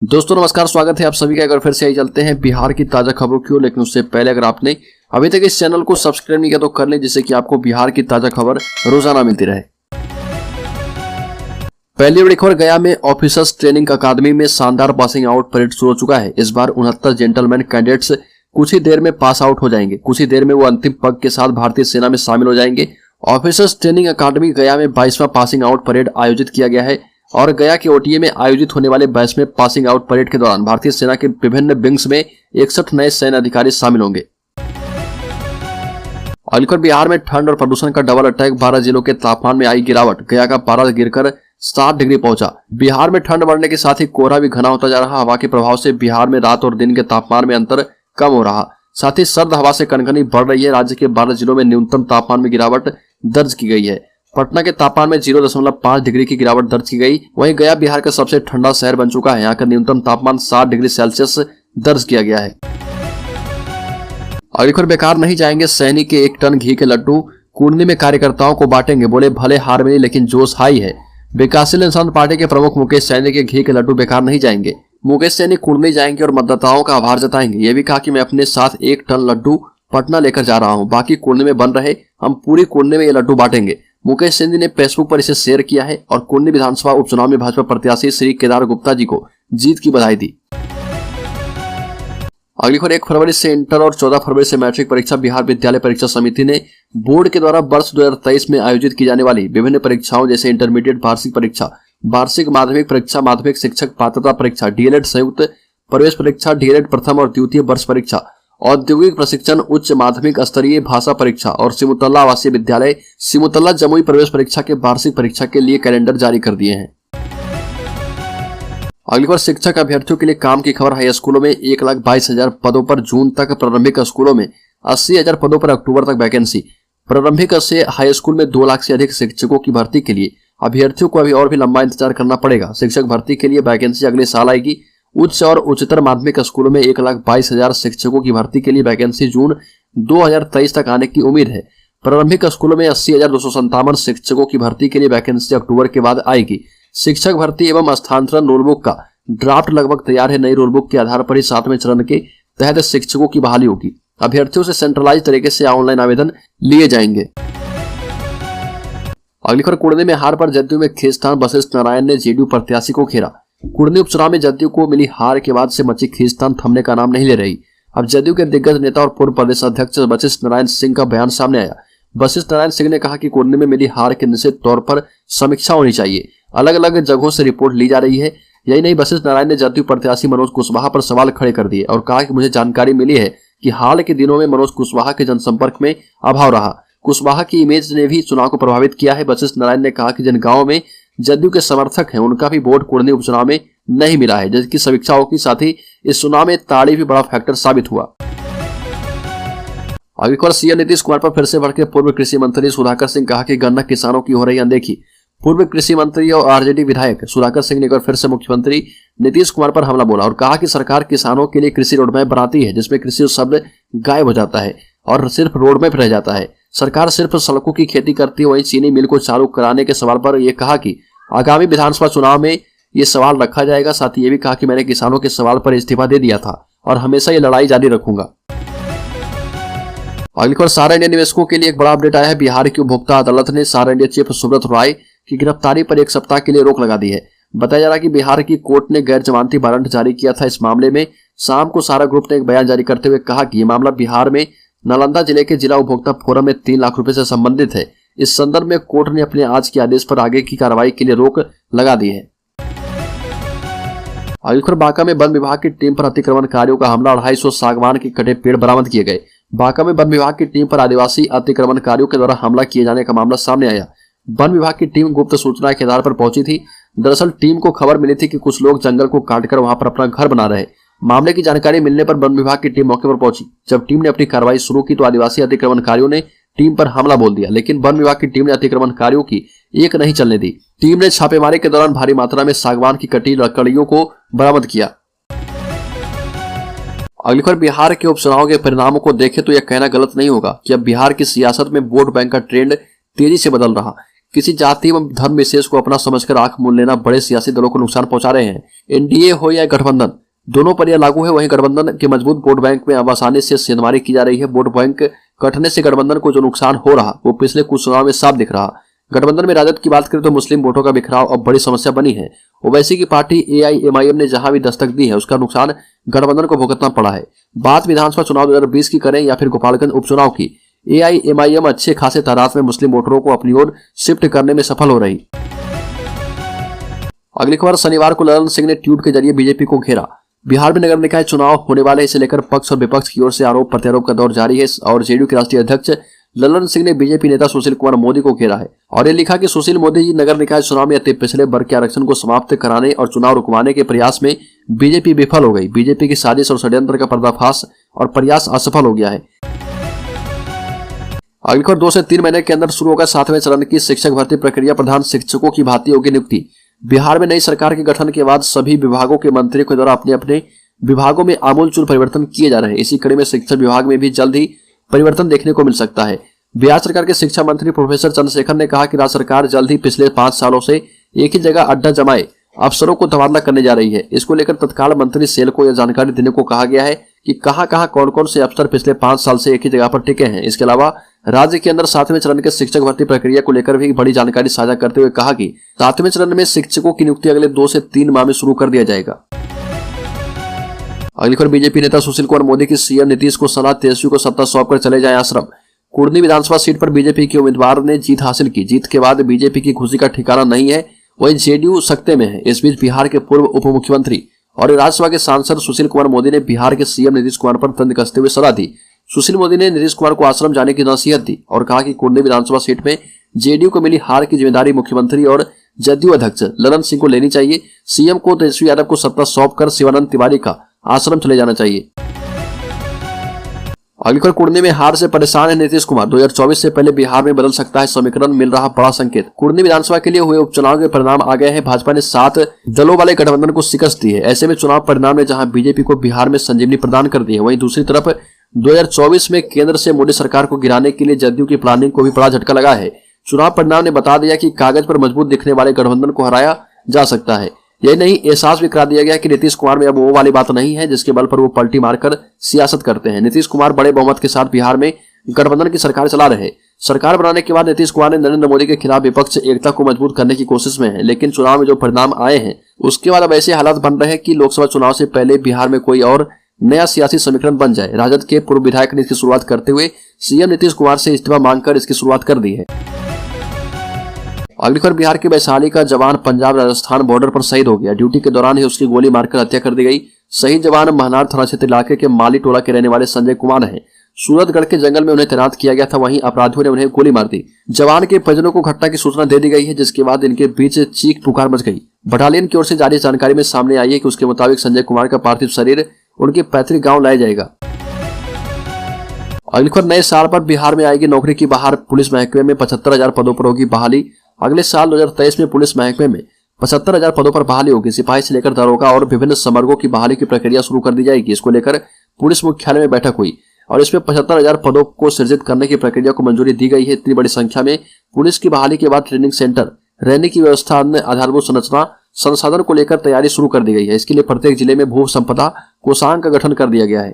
दोस्तों नमस्कार, स्वागत है आप सभी का। एक बार फिर से आई चलते हैं बिहार की ताजा खबरों की ओर। लेकिन उससे पहले अगर आपने अभी तक इस चैनल को सब्सक्राइब नहीं किया तो कर लें, जिससे कि आपको बिहार की ताजा खबर रोजाना मिलती रहे। पहली बड़ी खबर, गया में ऑफिसर्स ट्रेनिंग अकादमी में शानदार पासिंग आउट परेड शुरू हो चुका है। इस बार 69 जेंटलमैन कैडेट्स कुछ ही देर में पास आउट हो जाएंगे। कुछ ही देर में वो अंतिम पग के साथ भारतीय सेना में शामिल हो जाएंगे। ऑफिसर्स ट्रेनिंग अकादमी गया में 22वां पासिंग आउट परेड आयोजित किया गया है और गया के ओटीए में आयोजित होने वाले 22वें पासिंग आउट परेड के दौरान भारतीय सेना के विभिन्न विंग्स में 61 नए सैन्य अधिकारी शामिल होंगे। अलीगढ़, बिहार में ठंड और प्रदूषण का डबल अटैक, 12 जिलों के तापमान में आई गिरावट। गया का पारा गिरकर 7 डिग्री पहुंचा। बिहार में ठंड बढ़ने के साथ ही कोहरा भी घना होता जा रहा। हवा के प्रभाव से बिहार में रात और दिन के तापमान में अंतर कम हो रहा। साथ ही सर्द हवा से कनकनी बढ़ रही है। राज्य के 12 जिलों में न्यूनतम तापमान में गिरावट दर्ज की गई है। पटना के तापमान में 0.5 डिग्री की गिरावट दर्ज की गई। वहीं गया बिहार का सबसे ठंडा शहर बन चुका है। यहाँ का न्यूनतम तापमान 7 डिग्री सेल्सियस दर्ज किया गया है। अलीगढ़, बेकार नहीं जाएंगे सैनिक के 1 टन घी के लड्डू। कुर्नी में कार्यकर्ताओं को बांटेंगे, बोले भले हार मिली लेकिन जोश हाई है। विकासशील इंसान पार्टी के प्रमुख मुकेश सैनी के घी के लड्डू बेकार नहीं जाएंगे। मुकेश सैनी कुर्नी जाएंगे और मतदाताओं का आभार जताएंगे। ये भी कहा कि मैं अपने साथ 1 टन लड्डू पटना लेकर जा रहा हूँ, बाकी कुर्नी में बन रहे, हम पूरी कुर्नी में ये लड्डू बांटेंगे। मुकेश सैनी ने फेसबुक पर इसे शेयर किया है और कुर्नी विधानसभा उपचुनाव में भाजपा प्रत्याशी श्री केदार गुप्ता जी को जीत की बधाई दी। अगली खबर, 1 फरवरी से इंटर और 14 फरवरी से मैट्रिक परीक्षा। बिहार विद्यालय परीक्षा समिति ने बोर्ड के द्वारा वर्ष 2023 में आयोजित की जाने वाली विभिन्न परीक्षाओं जैसे इंटरमीडिएट वार्षिक परीक्षा, वार्षिक माध्यमिक परीक्षा, माध्यमिक शिक्षक पात्रता परीक्षा, डीएलएड संयुक्त प्रवेश परीक्षा, डीएलएड प्रथम और द्वितीय वर्ष परीक्षा, औद्योगिक प्रशिक्षण उच्च माध्यमिक स्तरीय भाषा परीक्षा और सिमुतल्ला आवासीय विद्यालय सिमुतल्ला जमुई प्रवेश परीक्षा के वार्षिक परीक्षा के लिए कैलेंडर जारी कर दिए हैं। अगली बार शिक्षक अभ्यर्थियों के लिए काम की खबर। हाई स्कूलों में 1,22,000 पदों पर जून तक, प्रारंभिक स्कूलों में 80,000 पदों पर अक्टूबर तक वैकेंसी। प्रारंभिक से हाई स्कूल में 2 लाख से अधिक शिक्षकों की भर्ती के लिए अभ्यर्थियों को अभी और भी लंबा इंतजार करना पड़ेगा। शिक्षक भर्ती के लिए वैकेंसी अगले साल आएगी। उच्च और उच्चतर माध्यमिक स्कूलों में 1,22,000 शिक्षकों की भर्ती के लिए वैकेंसी जून 2023 तक आने की उम्मीद है। प्रारंभिक स्कूलों में 80,257 शिक्षकों की भर्ती के लिए वैकेंसी अक्टूबर के बाद आएगी। शिक्षक भर्ती एवं स्थानांतरण रूलबुक का ड्राफ्ट लगभग तैयार है। नई रूलबुक के आधार पर ही 7वें चरण के तहत शिक्षकों की बहाली होगी। अभ्यर्थियों से सेंट्रलाइज तरीके से ऑनलाइन आवेदन लिए जाएंगे। अगली खबर, कुर्नी में हार पर जदयू में खींचतान, वशिष्ठ नारायण ने जेडीयू प्रत्याशी को घेरा। कुर्नी उपचुनाव में जदयू को मिली हार के बाद से मची खींचतान थमने का नाम नहीं ले रही। अब जदयू के दिग्गज नेता और पूर्व प्रदेश अध्यक्ष वशिष्ठ नारायण सिंह का बयान सामने आया। वशिष्ठ नारायण सिंह ने कहा कि कुर्नी में मिली हार के निश्चित तौर पर समीक्षा होनी चाहिए। अलग अलग जगहों से रिपोर्ट ली जा रही है। यही नहीं, वशिष्ठ नारायण ने जदयू प्रत्याशी मनोज कुशवाहा पर सवाल खड़े कर दिए और कहा कि मुझे जानकारी मिली है कि हाल के दिनों में मनोज कुशवाहा के जनसंपर्क में अभाव रहा। कुशवाहा की इमेज ने भी चुनाव को प्रभावित किया है। वशिष्ठ नारायण ने कहा कि जिन गांवों में जदयू के समर्थक हैं उनका भी वोट कुर्नी उपचुनाव में नहीं मिला है, जिसकी समीक्षा होगी। साथ ही इस चुनाव में ताड़ी भी बड़ा फैक्टर साबित हुआ। आगे खबर, सीएम नीतीश कुमार पर फिर से भड़के पूर्व कृषि मंत्री सुधाकर सिंह। कहा कि गन्ना किसानों की हो रही अनदेखी। पूर्व कृषि मंत्री और आरजेडी विधायक सुधाकर सिंह ने एक बार फिर से मुख्यमंत्री नीतीश कुमार पर हमला बोला और कहा कि सरकार किसानों के लिए कृषि रोडमैप बनाती है, जिसमें कृषि शब्द गायब हो जाता है और सिर्फ रोडमैप रह जाता है। सरकार सिर्फ सड़कों की खेती करती है। वहीं चीनी मिल को चालू कराने के सवाल पर यह कहा कि आगामी विधानसभा चुनाव में ये सवाल रखा जाएगा। साथ ही ये भी कहा कि मैंने किसानों के सवाल पर इस्तीफा दे दिया था और हमेशा ये लड़ाई जारी रखूंगा। अगली खबर, सारा इंडिया निवेशकों के लिए एक बड़ा अपडेट आया है। बिहार की उपभोक्ता अदालत ने सारा इंडिया चीफ सुब्रत राय की गिरफ्तारी पर 1 सप्ताह के लिए रोक लगा दी है। बताया जा रहा है कि बिहार की कोर्ट ने गैर जमानती वारंट जारी किया था। इस मामले में शाम को सारा ग्रुप ने एक बयान जारी करते हुए कहा कि यह मामला बिहार में नालंदा जिले के जिला उपभोक्ता फोरम में 3 लाख रुपए से संबंधित है। इस संदर्भ में कोर्ट ने अपने आज के आदेश पर आगे की कार्रवाई के लिए रोक लगा दी है। अगली खबर, बांका में वन विभाग की टीम पर अतिक्रमणकारियों का हमला। 250 सागवान के कटे पेड़ बरामद किए गए। बांका में वन विभाग की टीम पर आदिवासी अतिक्रमणकारियों के द्वारा हमला किए जाने का मामला सामने आया। वन विभाग की टीम गुप्त सूचना के आधार पर पहुंची थी। दरअसल टीम को खबर मिली थी कि कुछ लोग जंगल को काटकर वहां पर अपना घर बना रहे। मामले की जानकारी मिलने पर वन विभाग की टीम मौके पर पहुंची। जब टीम ने अपनी कार्रवाई शुरू की तो आदिवासी अतिक्रमणकारियों ने टीम पर हमला बोल दिया, लेकिन वन विभाग की टीम ने अतिक्रमणकारियों की एक नहीं चलने दी। टीम ने छापेमारी के दौरान भारी मात्रा में सागवान की कटी लकड़ियों को बरामद किया। अगली खबर, बिहार के उपचुनाव के परिणामों को देखें तो यह कहना गलत नहीं होगा कि अब बिहार की सियासत में वोट बैंक का ट्रेंड तेजी से बदल रहा। किसी जाति एवं धर्म विशेष को अपना समझकर आंख मूंद लेना बड़े सियासी दलों को नुकसान पहुंचा रहे हैं। एनडीए हो या गठबंधन, दोनों पर यह लागू है। वहीं गठबंधन के मजबूत वोट बैंक में अब आसानी से सेंधमारी की जा रही है। वोट बैंक कटने से गठबंधन को जो नुकसान हो रहा वो पिछले कुछ चुनाव में साफ दिख रहा। गठबंधन में राजद की बात करें तो मुस्लिम वोटों का बिखराव अब बड़ी समस्या बनी है। ओवैसी की पार्टी एआईएमआईएम ने जहां भी दस्तक दी है उसका नुकसान गठबंधन को भुगतना पड़ा है। बात विधानसभा चुनाव 2020 की करें या फिर गोपालगंज उपचुनाव की, एआईएमआईएम अच्छे खासे तादाद में मुस्लिम वोटरों को अपनी ओर शिफ्ट करने में सफल हो रही। अगली खबर, शनिवार को ललन सिंह ने ट्वीट के जरिए बीजेपी को घेरा। बिहार में नगर निकाय चुनाव होने वाले हैं, इसे लेकर पक्ष और विपक्ष की ओर से आरोप प्रत्यारोप का दौर जारी है और जेडीयू के राष्ट्रीय अध्यक्ष ललन सिंह ने बीजेपी नेता सुशील कुमार मोदी को घेरा है और ये लिखा कि सुशील मोदी जी नगर निकाय चुनाव में अति पिछड़े वर्ग के आरक्षण को समाप्त कराने और चुनाव रुकवाने के प्रयास में बीजेपी विफल हो गई। बीजेपी की साजिश और षड्यंत्र का पर्दाफाश और प्रयास असफल हो गया है। अगली खबर, 2 से 3 महीने के अंदर शुरू होगा 7वें चरण की शिक्षक भर्ती प्रक्रिया। प्रधान शिक्षकों की भांति होगी नियुक्ति। बिहार में नई सरकार के गठन के बाद सभी विभागों के मंत्रियों के द्वारा अपने अपने विभागों में आमूलचूल परिवर्तन किए जा रहे हैं। इसी कड़ी में शिक्षा विभाग में भी जल्द ही परिवर्तन देखने को मिल सकता है। बिहार सरकार के शिक्षा मंत्री प्रोफेसर चंद्रशेखर ने कहा कि राज्य सरकार जल्द ही पिछले 5 सालों से एक ही जगह अड्डा जमाए अफसरों को तबादला करने जा रही है। इसको लेकर तत्काल मंत्री सेल को यह जानकारी देने को कहा गया है कि कहां कौन कौन से अफसर पिछले 5 साल से एक ही जगह पर टिके हैं। इसके अलावा राज्य के अंदर 7वें चरण के शिक्षक भर्ती प्रक्रिया को लेकर भी बड़ी जानकारी साझा करते हुए कहा कि 7वें चरण में शिक्षकों की नियुक्ति अगले 2 से 3 माह में शुरू कर दिया जाएगा। अगली खबर, बीजेपी नेता सुशील कुमार मोदी की सीएम नीतीश को सलाह, तेजस्वी को सत्ता सौंपकर चले जाएं आश्रम। कुर्नी विधानसभा सीट पर बीजेपी के उम्मीदवार ने जीत हासिल की। जीत के बाद बीजेपी की खुशी का ठिकाना नहीं है, वहीं जेडीयू सख्ते में है। इस बीच बिहार के पूर्व उप मुख्यमंत्री और राज्यसभा के सांसद सुशील कुमार मोदी ने बिहार के सीएम नीतीश कुमार पर तंज कसते हुए सलाह दी। सुशील मोदी ने नीतीश कुमार को आश्रम जाने की नसीहत दी और कहा कि कुर्नी विधानसभा सीट में जेडीयू को मिली हार की जिम्मेदारी मुख्यमंत्री और जदयू अध्यक्ष ललन सिंह को लेनी चाहिए। सीएम को तेजस्वी यादव को सत्ता सौंपकर शिवानंद तिवारी का आश्रम चले जाना चाहिए। अगली खबर, कुर्नी में हार से परेशान है नीतीश कुमार। 2024 से पहले बिहार में बदल सकता है समीकरण, मिल रहा बड़ा संकेत। कुर्नी विधानसभा के लिए हुए उपचुनाव के परिणाम आ गए हैं। भाजपा ने 7 दलों वाले गठबंधन को शिकस्त दी है। ऐसे में चुनाव परिणाम ने जहां बीजेपी को बिहार में संजीवनी प्रदान कर दी है, वहीं दूसरी तरफ 2024 में केंद्र से मोदी सरकार को गिराने के लिए जदयू की प्लानिंग को भी बड़ा झटका लगा है। चुनाव परिणाम ने बता दिया कि कागज पर मजबूत दिखने वाले गठबंधन को हराया जा सकता है। यही नहीं, एहसास भी करा दिया गया कि नीतीश कुमार में अब वो वाली बात नहीं है जिसके बल पर वो पलटी मारकर सियासत करते हैं। नीतीश कुमार बड़े बहुमत के साथ बिहार में गठबंधन की सरकार चला रहे। सरकार बनाने के बाद नीतीश कुमार ने नरेंद्र मोदी के खिलाफ विपक्ष एकता को मजबूत करने की कोशिश में है, लेकिन चुनाव में जो परिणाम आए हैं उसके बाद अब ऐसे हालात बन रहे हैं कि लोकसभा चुनाव से पहले बिहार में कोई और नया सियासी समीकरण बन जाए। राजद के पूर्व विधायक ने इसकी शुरुआत करते हुए सीएम नीतीश कुमार से इस्तीफा मांगकर इसकी शुरुआत कर दी है। अगली खबर, बिहार के वैशाली का जवान पंजाब राजस्थान बॉर्डर पर शहीद हो गया। ड्यूटी के दौरान ही उसकी गोली मारकर हत्या कर दी गई। शहीद जवान महनार थाना क्षेत्र इलाके के माली टोला के रहने वाले संजय कुमार हैं। सूरतगढ़ के जंगल में उन्हें तैनात किया गया था, वहीं अपराधियों ने उन्हें गोली मार दी। जवान के परिजनों को घटना की सूचना दे दी गई है, जिसके बाद इनके बीच चीख पुकार मच गई। बटालियन की ओर से जारी जानकारी में सामने आई है कि उसके मुताबिक संजय कुमार का पार्थिव शरीर उनके पैतृक गाँव लाया जाएगा। अगली खबर, नए साल पर बिहार में आएगी नौकरी की बहार। पुलिस महकमे में 75,000 पदों पर होगी बहाली। अगले साल 2023 में पुलिस महकमे में 75,000 पदों पर बहाली होगी। सिपाही से लेकर दरोगा और विभिन्न समर्गों की बहाली की प्रक्रिया शुरू कर दी जाएगी। इसको लेकर पुलिस मुख्यालय में बैठक हुई और इसमें 75,000 पदों को सृजित करने की प्रक्रिया को मंजूरी दी गई है। इतनी बड़ी संख्या में पुलिस की बहाली के बाद ट्रेनिंग सेंटर, रहने की व्यवस्था, अन्य आधारभूत संरचना संसाधन को लेकर तैयारी शुरू कर दी गई है। इसके लिए प्रत्येक जिले में भू संपदा कोषांग का गठन कर दिया गया है।